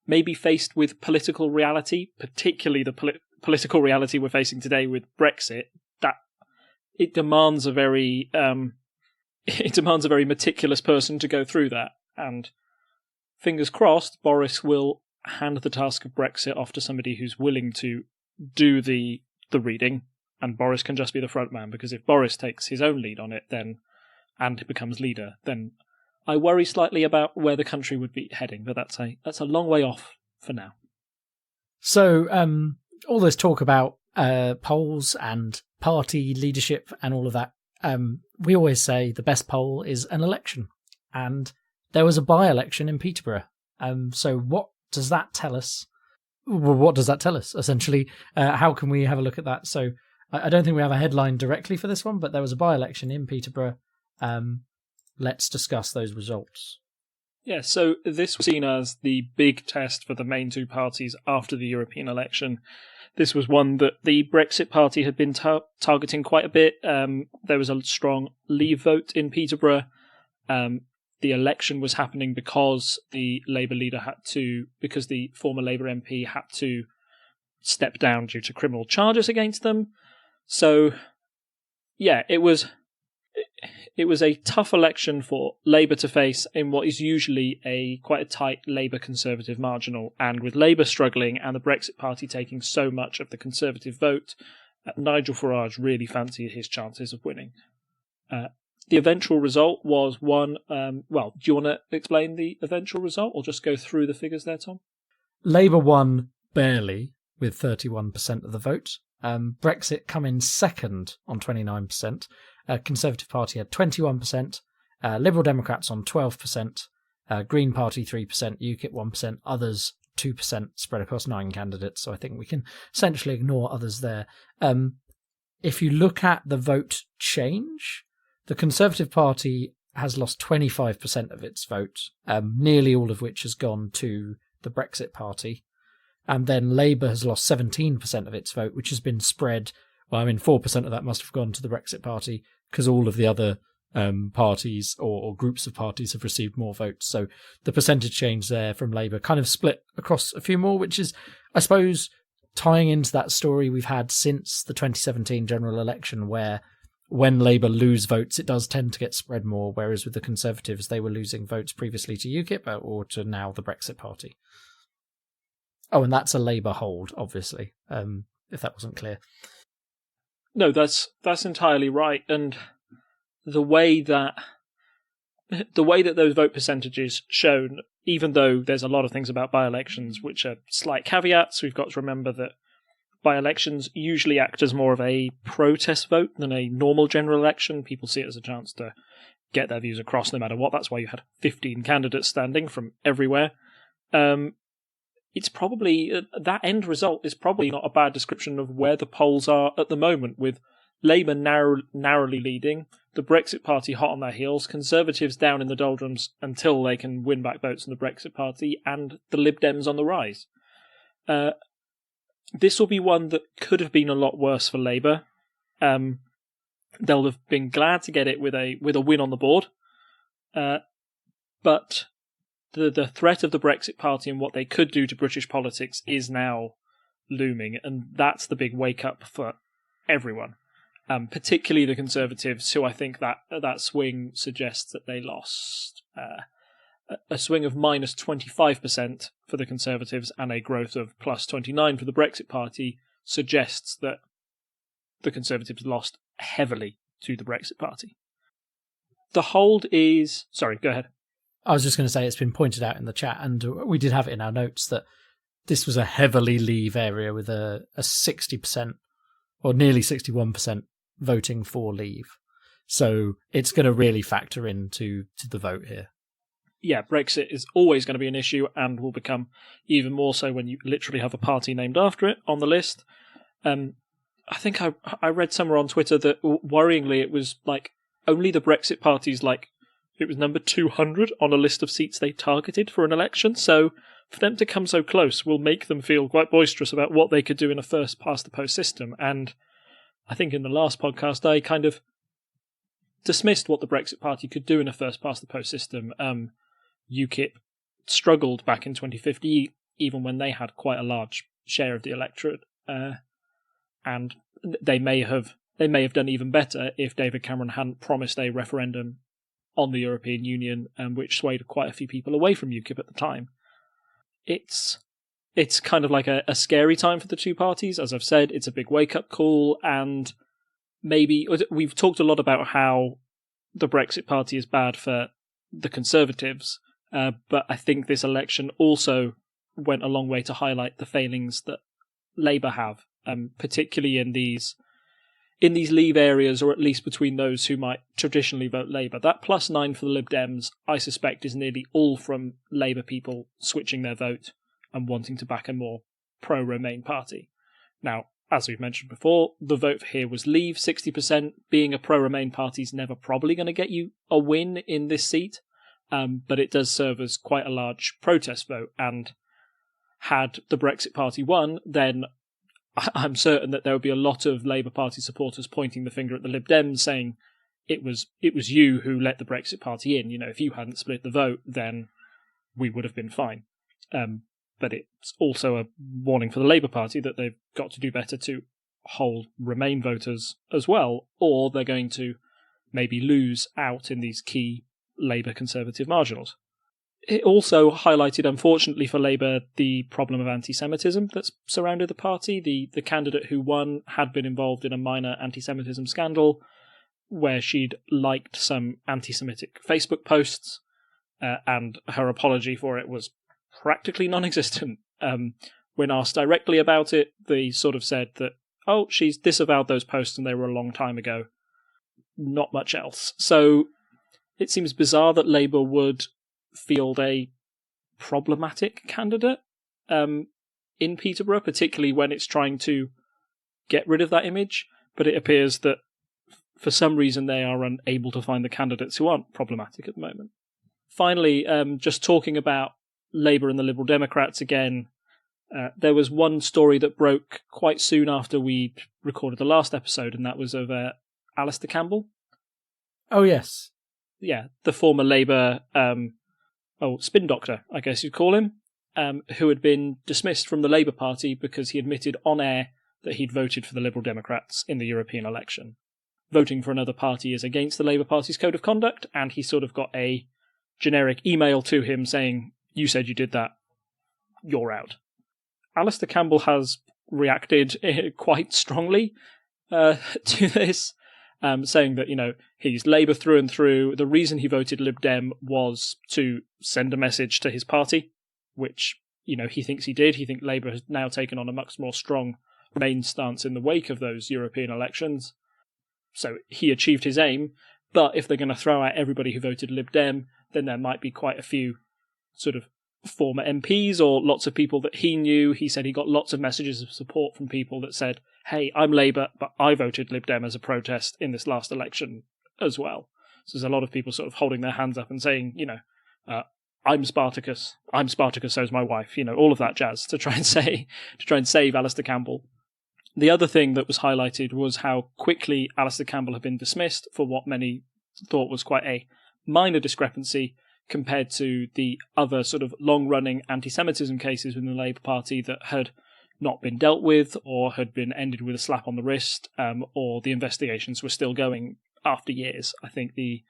maybe faced with political reality, particularly the political reality we're facing today with Brexit, that it demands a very meticulous person to go through that. And fingers crossed, Boris will hand the task of Brexit off to somebody who's willing to do the reading, and Boris can just be the front man, because if Boris takes his own lead on it and becomes leader, then I worry slightly about where the country would be heading, but that's a long way off for now. So all this talk about polls and party leadership and all of that, we always say the best poll is an election, and there was a by-election in Peterborough. So what does that tell us? Well, what does that tell us, essentially? How can we have a look at that? So I don't think we have a headline directly for this one, but there was a by-election in Peterborough. Let's discuss those results. Yeah, so this was seen as the big test for the main two parties after the European election. This was one that the Brexit Party had been targeting quite a bit. There was a strong Leave vote in Peterborough. The election was happening because the Labour leader because the former Labour MP had to step down due to criminal charges against them. So, yeah, it was a tough election for Labour to face in what is usually quite a tight Labour-Conservative marginal, and with Labour struggling and the Brexit Party taking so much of the Conservative vote, Nigel Farage really fancied his chances of winning. The eventual result was one... do you want to explain the eventual result, or just go through the figures there, Tom? Labour won barely, with 31% of the vote. Brexit come in second on 29%. Conservative Party had 21%, Liberal Democrats on 12%, Green Party 3%, UKIP 1%, others 2% spread across 9 candidates. So I think we can essentially ignore others there. If you look at the vote change, the Conservative Party has lost 25% of its vote, nearly all of which has gone to the Brexit Party. And then Labour has lost 17% of its vote, which has been spread. Well, 4% of that must have gone to the Brexit Party, because all of the other parties or groups of parties have received more votes. So the percentage change there from Labour kind of split across a few more, which is, I suppose, tying into that story we've had since the 2017 general election, where when Labour lose votes, it does tend to get spread more, whereas with the Conservatives, they were losing votes previously to UKIP or to now the Brexit Party. Oh, and that's a Labour hold, obviously, if that wasn't clear. No, that's entirely right, and the way that those vote percentages shown, even though there's a lot of things about by-elections which are slight caveats, we've got to remember that by-elections usually act as more of a protest vote than a normal general election. People see it as a chance to get their views across no matter what. That's why you had 15 candidates standing from everywhere. It's probably that end result is probably not a bad description of where the polls are at the moment, with Labour narrowly leading, the Brexit Party hot on their heels, Conservatives down in the doldrums until they can win back votes in the Brexit Party, and the Lib Dems on the rise. This will be one that could have been a lot worse for Labour. They'll have been glad to get it with a win on the board, but the threat of the Brexit Party and what they could do to British politics is now looming, and that's the big wake-up for everyone, particularly the Conservatives, who I think that swing suggests that they lost. A swing of minus 25% for the Conservatives and a growth of plus 29 for the Brexit Party suggests that the Conservatives lost heavily to the Brexit Party. The hold is... Sorry, go ahead. I was just going to say, it's been pointed out in the chat, and we did have it in our notes, that this was a heavily Leave area with a 60% or nearly 61% voting for Leave. So it's going to really factor into the vote here. Yeah, Brexit is always going to be an issue and will become even more so when you literally have a party named after it on the list. I think I read somewhere on Twitter that, worryingly, it was like only the Brexit Party's it was number 200 on a list of seats they targeted for an election, so for them to come so close will make them feel quite boisterous about what they could do in a first-past-the-post system. And I think in the last podcast I kind of dismissed what the Brexit Party could do in a first-past-the-post system. UKIP struggled back in 2015, even when they had quite a large share of the electorate, and they may have done even better if David Cameron hadn't promised a referendum on the European Union, which swayed quite a few people away from UKIP at the time. It's kind of like a scary time for the two parties. As I've said, it's a big wake-up call, and maybe we've talked a lot about how the Brexit Party is bad for the Conservatives, but I think this election also went a long way to highlight the failings that Labour have, particularly in these Leave areas, or at least between those who might traditionally vote Labour. That +9 for the Lib Dems, I suspect, is nearly all from Labour people switching their vote and wanting to back a more pro-Remain party. Now, as we've mentioned before, the vote for here was Leave, 60%. Being a pro-Remain party is never probably going to get you a win in this seat, but it does serve as quite a large protest vote, and had the Brexit Party won, then I'm certain that there would be a lot of Labour Party supporters pointing the finger at the Lib Dems, saying it was you who let the Brexit Party in. If you hadn't split the vote, then we would have been fine. But it's also a warning for the Labour Party that they've got to do better to hold Remain voters as well, or they're going to maybe lose out in these key Labour Conservative marginals. It also highlighted, unfortunately for Labour, the problem of anti-Semitism that's surrounded the party. The candidate who won had been involved in a minor anti-Semitism scandal where she'd liked some anti-Semitic Facebook posts, and her apology for it was practically non-existent. When asked directly about it, they sort of said that, oh, she's disavowed those posts and they were a long time ago. Not much else. So it seems bizarre that Labour would field a problematic candidate in Peterborough, particularly when it's trying to get rid of that image, but it appears that for some reason they are unable to find the candidates who aren't problematic at the moment. Finally, just talking about Labour and the Liberal Democrats again, there was one story that broke quite soon after we recorded the last episode, and that was of Alastair Campbell. Oh, yes. Yeah, the former Labour spin doctor, I guess you'd call him, who had been dismissed from the Labour Party because he admitted on air that he'd voted for the Liberal Democrats in the European election. Voting for another party is against the Labour Party's code of conduct, and he sort of got a generic email to him saying, you said you did that, you're out. Alastair Campbell has reacted quite strongly to this, saying that, he's Labour through and through. The reason he voted Lib Dem was to send a message to his party, which, he thinks he did. He thinks Labour has now taken on a much more strong Remain stance in the wake of those European elections. So he achieved his aim, but if they're going to throw out everybody who voted Lib Dem, then there might be quite a few sort of former MPs or lots of people that he knew. He said he got lots of messages of support from people that said, hey, I'm Labour, but I voted Lib Dem as a protest in this last election as well. So there's a lot of people sort of holding their hands up and saying, I'm Spartacus, so's my wife, all of that jazz to try and save Alastair Campbell. The other thing that was highlighted was how quickly Alastair Campbell had been dismissed for what many thought was quite a minor discrepancy compared to the other sort of long-running anti-Semitism cases within the Labour Party that had not been dealt with or had been ended with a slap on the wrist, or the investigations were still going after years. I think the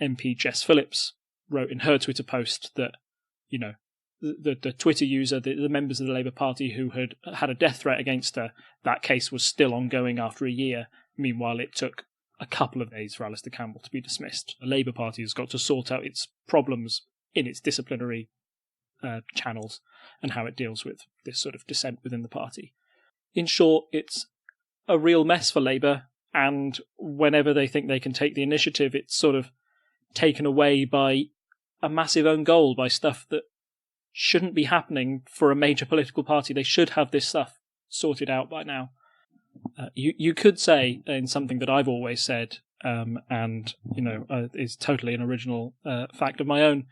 MP Jess Phillips wrote in her Twitter post that, the Twitter user, the members of the Labour Party who had a death threat against her, that case was still ongoing after a year. Meanwhile, it took a couple of days for Alastair Campbell to be dismissed. The Labour Party has got to sort out its problems in its disciplinary channels and how it deals with this sort of dissent within the party. In short, it's a real mess for Labour, and whenever they think they can take the initiative, it's sort of taken away by a massive own goal, by stuff that shouldn't be happening for a major political party. They should have this stuff sorted out by now. You could say, in something that I've always said, and is totally an original fact of my own,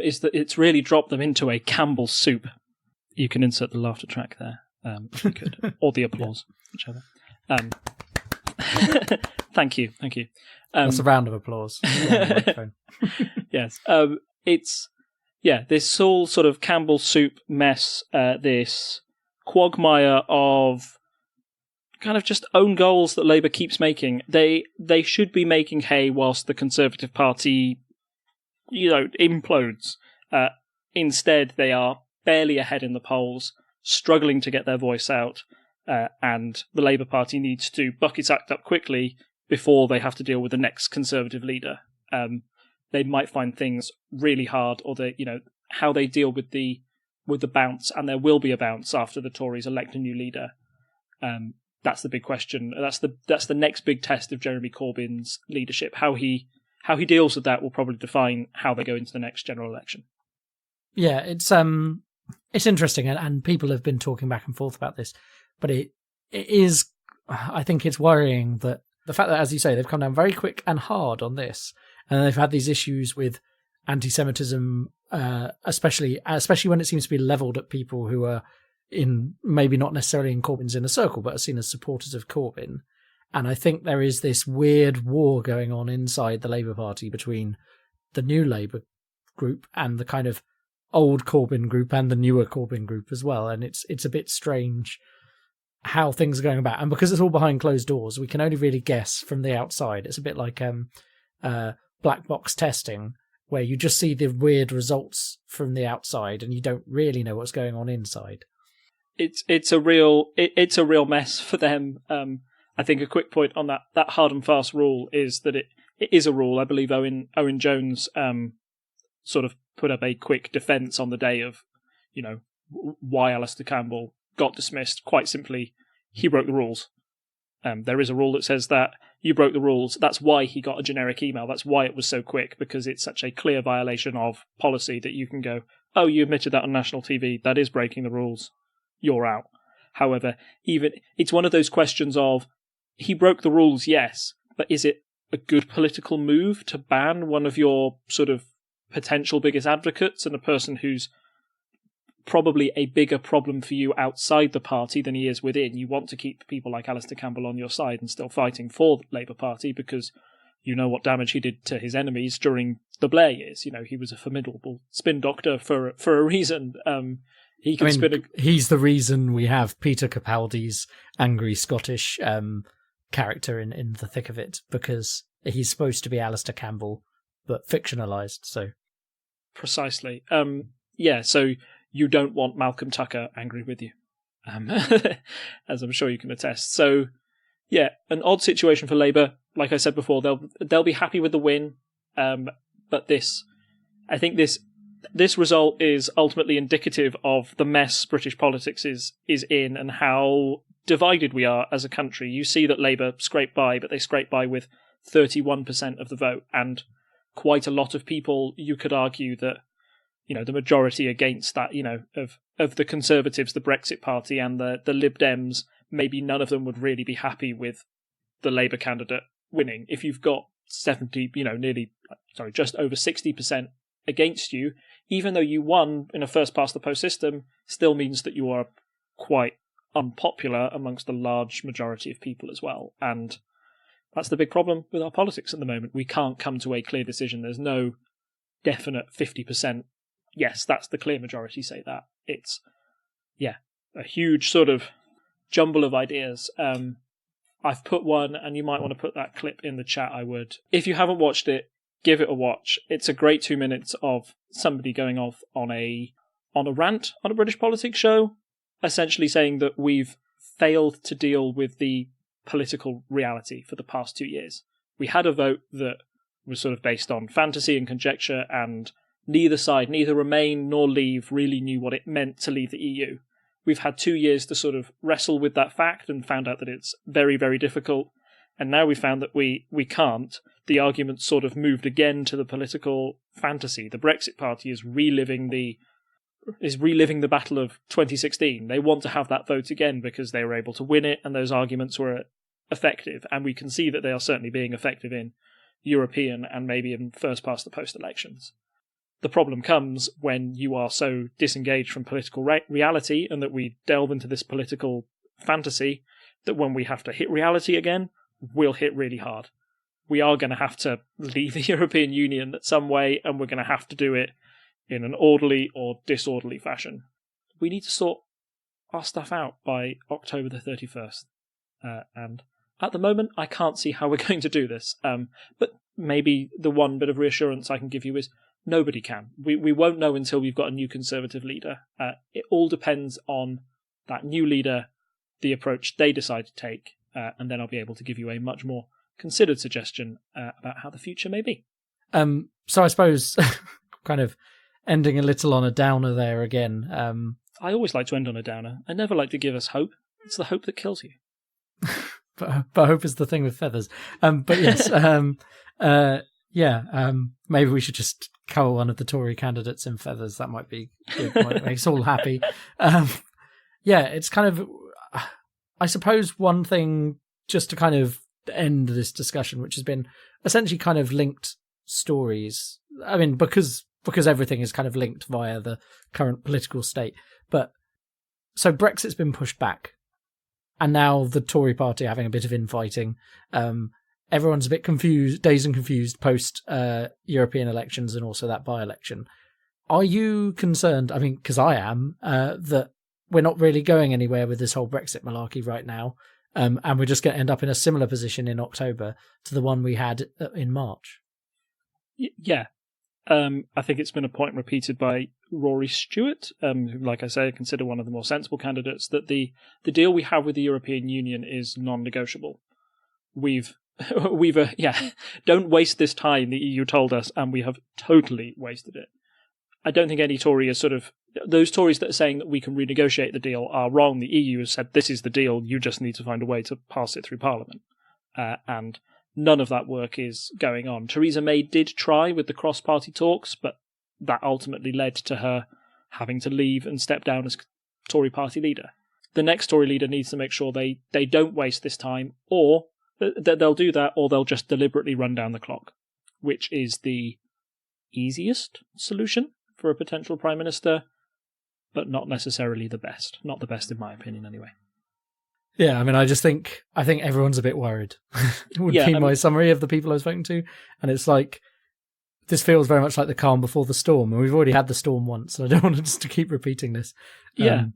is that it's really dropped them into a Campbell soup. You can insert the laughter track there, if you could, or the applause, whichever. Thank you. That's a round of applause. Yes, this whole sort of Campbell soup mess, this quagmire of kind of just own goals that Labour keeps making. They should be making hay whilst the Conservative Party, implodes. Instead, they are barely ahead in the polls, struggling to get their voice out, and the Labour Party needs to buck its act up quickly before they have to deal with the next Conservative leader. They might find things really hard, or how they deal with the bounce, and there will be a bounce after the Tories elect a new leader. That's the big question. That's the next big test of Jeremy Corbyn's leadership. How he deals with that will probably define how they go into the next general election. Yeah, it's interesting, and people have been talking back and forth about this, but it is. I think it's worrying that the fact that, as you say, they've come down very quick and hard on this, and they've had these issues with anti-Semitism, especially when it seems to be levelled at people who are maybe not necessarily in Corbyn's inner circle, but are seen as supporters of Corbyn. And I think there is this weird war going on inside the Labour Party between the new Labour group and the kind of old Corbyn group and the newer Corbyn group as well. And it's a bit strange how things are going about. And because it's all behind closed doors, we can only really guess from the outside. It's a bit like black box testing, where you just see the weird results from the outside and you don't really know what's going on inside. It's a real mess for them. I think a quick point on that hard and fast rule is that it is a rule. I believe Owen Jones sort of put up a quick defence on the day of why Alastair Campbell got dismissed. Quite simply, he broke the rules. There is a rule that says that you broke the rules. That's why he got a generic email. That's why it was so quick, because it's such a clear violation of policy that you can go, oh, you admitted that on national TV. That is breaking the rules. You're out. However, it's one of those questions of, he broke the rules, yes, but is it a good political move to ban one of your sort of potential biggest advocates and a person who's probably a bigger problem for you outside the party than he is within? You want to keep people like Alastair Campbell on your side and still fighting for the Labour Party, because you know what damage he did to his enemies during the Blair years. He was a formidable spin doctor for a reason. He's the reason we have Peter Capaldi's angry Scottish character in the thick of it, because he's supposed to be Alastair Campbell, but fictionalised. So precisely. So you don't want Malcolm Tucker angry with you, as I'm sure you can attest. So, yeah, an odd situation for Labour. Like I said before, they'll be happy with the win, but I think this result is ultimately indicative of the mess British politics is in, and how divided we are as a country. You see that Labour scraped by, but they scraped by with 31% of the vote, and quite a lot of people, you could argue that the majority against that, of the Conservatives, the Brexit Party, and the Lib Dems, maybe none of them would really be happy with the Labour candidate winning. If you've got just over 60% against you, even though you won in a first past the post system, still means that you are quite unpopular amongst the large majority of people as well. And that's the big problem with our politics at the moment. We can't come to a clear decision. There's no definite 50%. Yes, that's the clear majority say that. It's, a huge sort of jumble of ideas. I've put one, and you might want to put that clip in the chat, I would. If you haven't watched it, give it a watch. It's a great 2 minutes of somebody going off on a rant on a British politics show, essentially saying that we've failed to deal with the political reality for the past 2 years. We had a vote that was sort of based on fantasy and conjecture, and neither side, neither Remain nor Leave, really knew what it meant to leave the EU. We've had 2 years to sort of wrestle with that fact and found out that it's very, very difficult. And now we found that we can't. The argument sort of moved again to the political fantasy. The Brexit Party is reliving the battle of 2016. They want to have that vote again because they were able to win it, and those arguments were effective. And we can see that they are certainly being effective in European and maybe in first past the post elections. The problem comes when you are so disengaged from political reality, and that we delve into this political fantasy, that when we have to hit reality again, we'll hit really hard. We are going to have to leave the European Union some way, and we're going to have to do it in an orderly or disorderly fashion. We need to sort our stuff out by October the 31st. And at the moment, I can't see how we're going to do this. But maybe the one bit of reassurance I can give you is nobody can. We won't know until we've got a new Conservative leader. It all depends on that new leader, the approach they decide to take, and then I'll be able to give you a much more considered suggestion about how the future may be. So I suppose, kind of ending a little on a downer there again. I always like to end on a downer. I never like to give us hope. It's the hope that kills you. but hope is the thing with feathers. But yes, maybe we should just cover one of the Tory candidates in feathers. That might be good. Might make us all happy. It's kind of, I suppose, one thing just to kind of end this discussion, which has been essentially kind of linked stories. I mean, because everything is kind of linked via the current political state. But so Brexit's been pushed back, and now the Tory party are having a bit of infighting. Everyone's a bit confused, dazed and confused post European elections and also that by-election. Are you concerned? I mean, because I am, that we're not really going anywhere with this whole Brexit malarkey right now, and we're just going to end up in a similar position in October to the one we had in March. Yeah. I think it's been a point repeated by Rory Stewart, who, like I say, I consider one of the more sensible candidates, that the deal we have with the European Union is non-negotiable. We've don't waste this time, the EU told us, and we have totally wasted it. I don't think any Tory is those Tories that are saying that we can renegotiate the deal are wrong. The EU has said this is the deal, you just need to find a way to pass it through Parliament. And none of that work is going on. Theresa May did try with the cross-party talks, but that ultimately led to her having to leave and step down as Tory party leader. The next Tory leader needs to make sure they don't waste this time, or that they'll do that, or they'll just deliberately run down the clock, which is the easiest solution for a potential Prime Minister, but not necessarily the best. Not the best in my opinion, anyway. Yeah, I mean, I think everyone's a bit worried. Would be my summary of the people I was spoken to. And it's like, this feels very much like the calm before the storm. And we've already had the storm once, and I don't want us to keep repeating this. Yeah.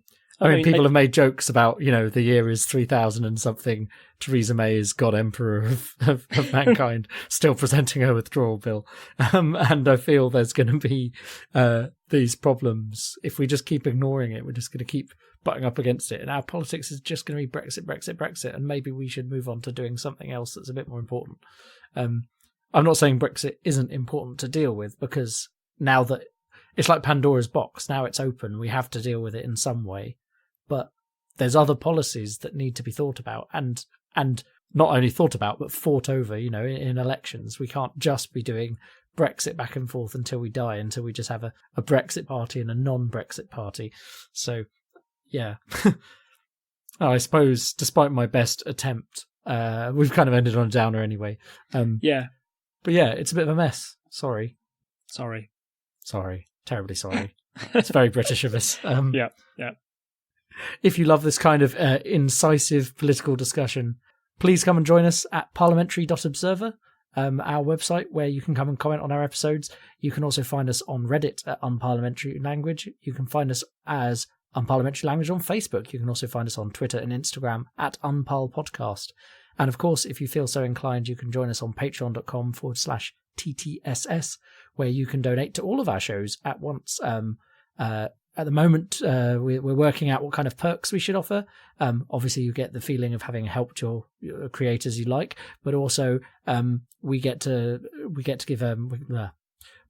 I mean, people have made jokes about, the year is 3000 and something. Theresa May is God Emperor of mankind, still presenting her withdrawal bill. And I feel there's going to be these problems. If we just keep ignoring it, we're just going to keep butting up against it. And our politics is just going to be Brexit, Brexit, Brexit. And maybe we should move on to doing something else that's a bit more important. I'm not saying Brexit isn't important to deal with, because now that it's like Pandora's box, now it's open, we have to deal with it in some way. But there's other policies that need to be thought about, and not only thought about, but fought over, in elections. We can't just be doing Brexit back and forth until we die, until we just have a Brexit party and a non-Brexit party. So, yeah. I suppose, despite my best attempt, we've kind of ended on a downer anyway. Yeah. But yeah, it's a bit of a mess. Sorry. Terribly sorry. It's very British of us. Yeah. If you love this kind of incisive political discussion, please come and join us at parliamentary.observer, our website where you can come and comment on our episodes. You can also find us on Reddit at Unparliamentary Language. You can find us as Unparliamentary Language on Facebook. You can also find us on Twitter and Instagram at Unparl Podcast. And of course, if you feel so inclined, you can join us on patreon.com/TTSS, where you can donate to all of our shows at once. At the moment, we're working out what kind of perks we should offer. Obviously, you get the feeling of having helped your creators you like, but also we get to give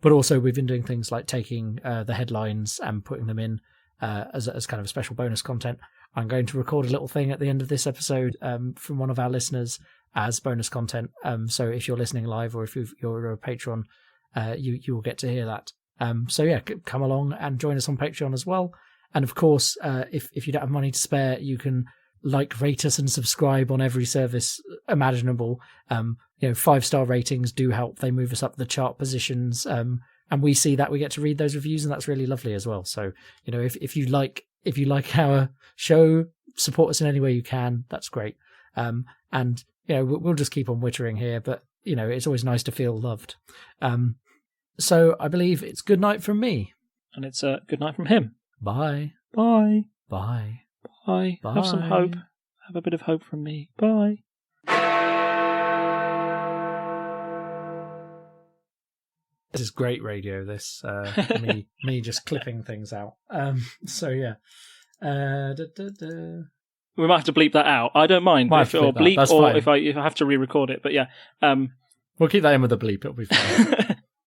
but also we've been doing things like taking the headlines and putting them in as kind of special bonus content. I'm going to record a little thing at the end of this episode from one of our listeners as bonus content. So if you're listening live, or if you're a patron, you will get to hear that. So yeah, come along and join us on Patreon as well. And of course, if you don't have money to spare, you can rate us and subscribe on every service imaginable. 5-star ratings do help. They move us up the chart positions. And we see that, we get to read those reviews, and that's really lovely as well. So, if you like our show, support us in any way you can. That's great. And we'll just keep on wittering here, but it's always nice to feel loved. So I believe it's good night from me. And it's a good night from him. Bye. Bye. Bye. Bye. Bye. Have some hope. Have a bit of hope from me. Bye. This is great radio, this. me just clipping things out. So, yeah. We might have to bleep that out. I don't mind. Or bleep, or if I have to re-record it. But yeah. We'll keep that in with a bleep. It'll be fine.